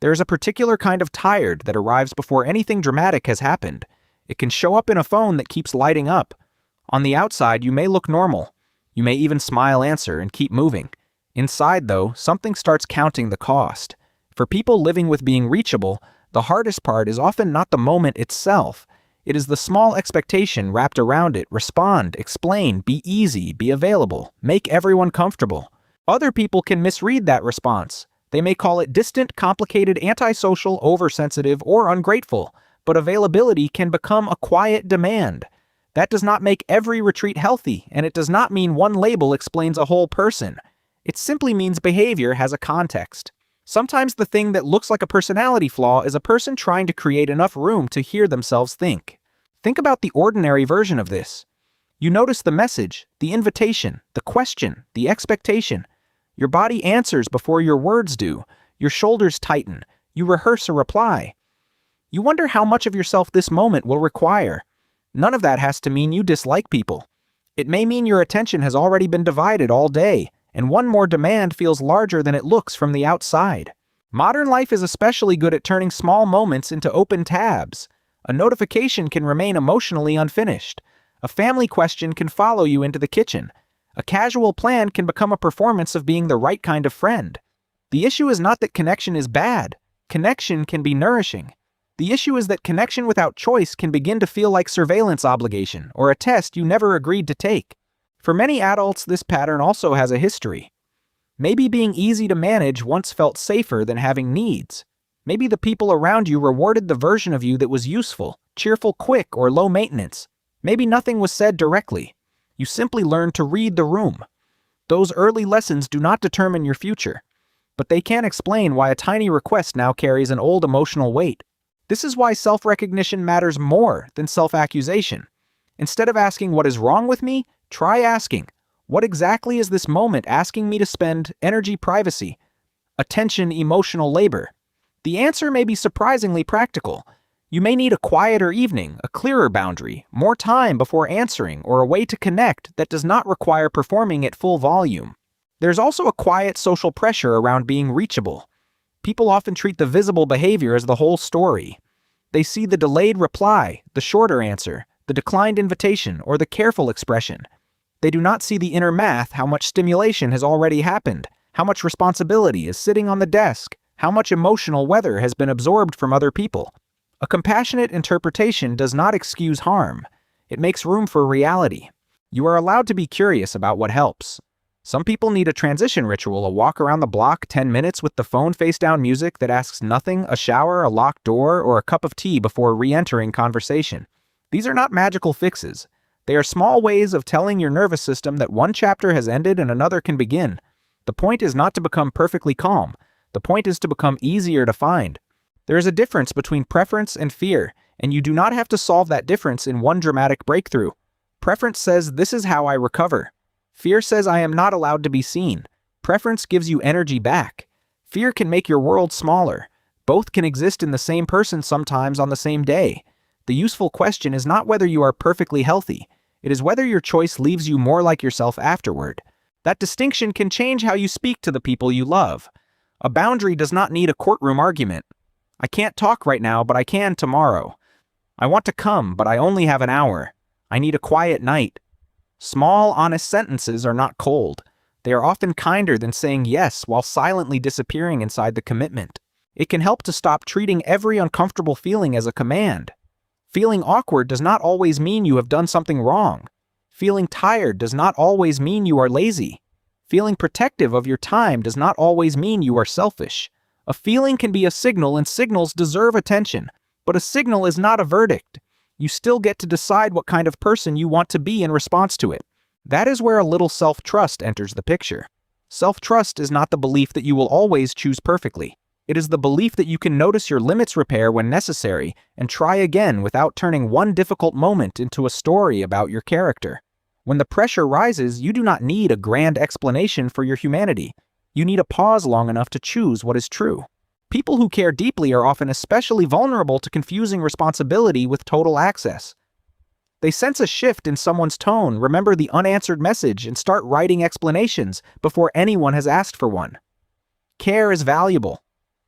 There is a particular kind of tired that arrives before anything dramatic has happened. It can show up in a phone that keeps lighting up. On the outside, you may look normal. You may even smile, answer, and keep moving. Inside, though, something starts counting the cost. For people living with being reachable, the hardest part is often not the moment itself. It is the small expectation wrapped around it. Respond, explain, be easy, be available, make everyone comfortable. Other people can misread that response. They may call it distant, complicated, antisocial, oversensitive, or ungrateful, but availability can become a quiet demand. That does not make every retreat healthy, and it does not mean one label explains a whole person. It simply means behavior has a context. Sometimes the thing that looks like a personality flaw is a person trying to create enough room to hear themselves think. Think about the ordinary version of this. You notice the message, the invitation, the question, the expectation. Your body answers before your words do. Your shoulders tighten. You rehearse a reply. You wonder how much of yourself this moment will require. None of that has to mean you dislike people. It may mean your attention has already been divided all day, and one more demand feels larger than it looks from the outside. Modern life is especially good at turning small moments into open tabs. A notification can remain emotionally unfinished. A family question can follow you into the kitchen. A casual plan can become a performance of being the right kind of friend. The issue is not that connection is bad. Connection can be nourishing. The issue is that connection without choice can begin to feel like surveillance obligation or a test you never agreed to take. For many adults, this pattern also has a history. Maybe being easy to manage once felt safer than having needs. Maybe the people around you rewarded the version of you that was useful, cheerful, quick, or low maintenance. Maybe nothing was said directly. You simply learned to read the room. Those early lessons do not determine your future, but they can explain why a tiny request now carries an old emotional weight. This is why self-recognition matters more than self-accusation. Instead of asking what is wrong with me, try asking, what exactly is this moment asking me to spend energy, privacy, attention, emotional labor? The answer may be surprisingly practical. You may need a quieter evening, a clearer boundary, more time before answering, or a way to connect that does not require performing at full volume. There's also a quiet social pressure around being reachable. People often treat the visible behavior as the whole story. They see the delayed reply, the shorter answer, the declined invitation, or the careful expression. They do not see the inner math, how much stimulation has already happened, how much responsibility is sitting on the desk, how much emotional weather has been absorbed from other people. A compassionate interpretation does not excuse harm. It makes room for reality. You are allowed to be curious about what helps. Some people need a transition ritual, a walk around the block, 10 minutes with the phone face-down music that asks nothing, a shower, a locked door, or a cup of tea before re-entering conversation. These are not magical fixes. They are small ways of telling your nervous system that one chapter has ended and another can begin. The point is not to become perfectly calm. The point is to become easier to find. There is a difference between preference and fear, and you do not have to solve that difference in one dramatic breakthrough. Preference says, this is how I recover. Fear says, I am not allowed to be seen. Preference gives you energy back. Fear can make your world smaller. Both can exist in the same person sometimes on the same day. The useful question is not whether you are perfectly healthy. It is whether your choice leaves you more like yourself afterward. That distinction can change how you speak to the people you love. A boundary does not need a courtroom argument. I can't talk right now, but I can tomorrow. I want to come, but I only have an hour. I need a quiet night. Small, honest sentences are not cold. They are often kinder than saying yes while silently disappearing inside the commitment. It can help to stop treating every uncomfortable feeling as a command. Feeling awkward does not always mean you have done something wrong. Feeling tired does not always mean you are lazy. Feeling protective of your time does not always mean you are selfish. A feeling can be a signal, and signals deserve attention, but a signal is not a verdict. You still get to decide what kind of person you want to be in response to it. That is where a little self-trust enters the picture. Self-trust is not the belief that you will always choose perfectly. It is the belief that you can notice your limits, repair when necessary, and try again without turning one difficult moment into a story about your character. When the pressure rises, you do not need a grand explanation for your humanity. You need a pause long enough to choose what is true. People who care deeply are often especially vulnerable to confusing responsibility with total access. They sense a shift in someone's tone, remember the unanswered message, and start writing explanations before anyone has asked for one. Care is valuable.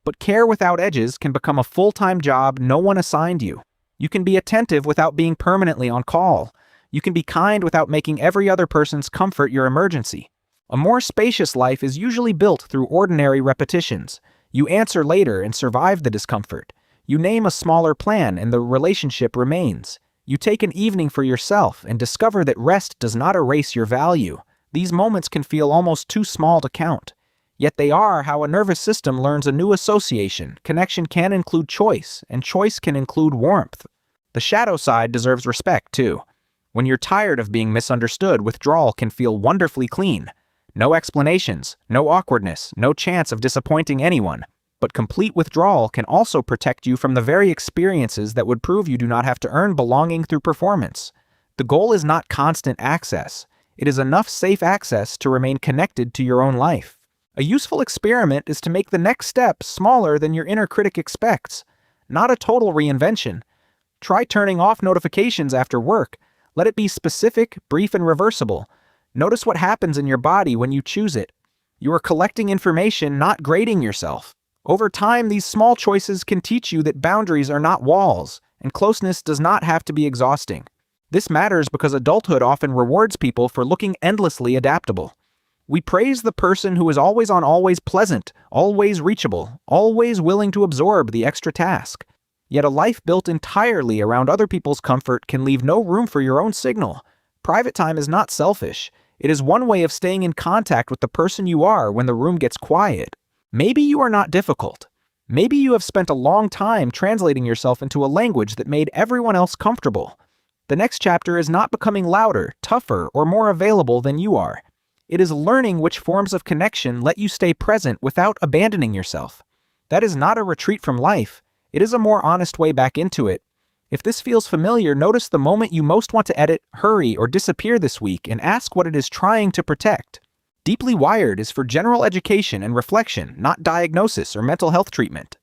But care without edges can become a full-time job no one assigned you. You can be attentive without being permanently on call. You can be kind without making every other person's comfort your emergency. A more spacious life is usually built through ordinary repetitions. You answer later and survive the discomfort. You name a smaller plan and the relationship remains. You take an evening for yourself and discover that rest does not erase your value. These moments can feel almost too small to count. Yet they are how a nervous system learns a new association. Connection can include choice, and choice can include warmth. The shadow side deserves respect, too. When you're tired of being misunderstood, withdrawal can feel wonderfully clean. No explanations, no awkwardness, no chance of disappointing anyone. But complete withdrawal can also protect you from the very experiences that would prove you do not have to earn belonging through performance. The goal is not constant access. It is enough safe access to remain connected to your own life. A useful experiment is to make the next step smaller than your inner critic expects. Not a total reinvention. Try turning off notifications after work. Let it be specific, brief, and reversible. Notice what happens in your body when you choose it. You are collecting information, not grading yourself. Over time, these small choices can teach you that boundaries are not walls, and closeness does not have to be exhausting. This matters because adulthood often rewards people for looking endlessly adaptable. We praise the person who is always on, always pleasant, always reachable, always willing to absorb the extra task. Yet a life built entirely around other people's comfort can leave no room for your own signal. Private time is not selfish. It is one way of staying in contact with the person you are when the room gets quiet. Maybe you are not difficult. Maybe you have spent a long time translating yourself into a language that made everyone else comfortable. The next chapter is not becoming louder, tougher, or more available than you are. It is learning which forms of connection let you stay present without abandoning yourself. That is not a retreat from life. It is a more honest way back into it. If this feels familiar, notice the moment you most want to edit, hurry, or disappear this week and ask what it is trying to protect. Deeply Wired is for general education and reflection, not diagnosis or mental health treatment.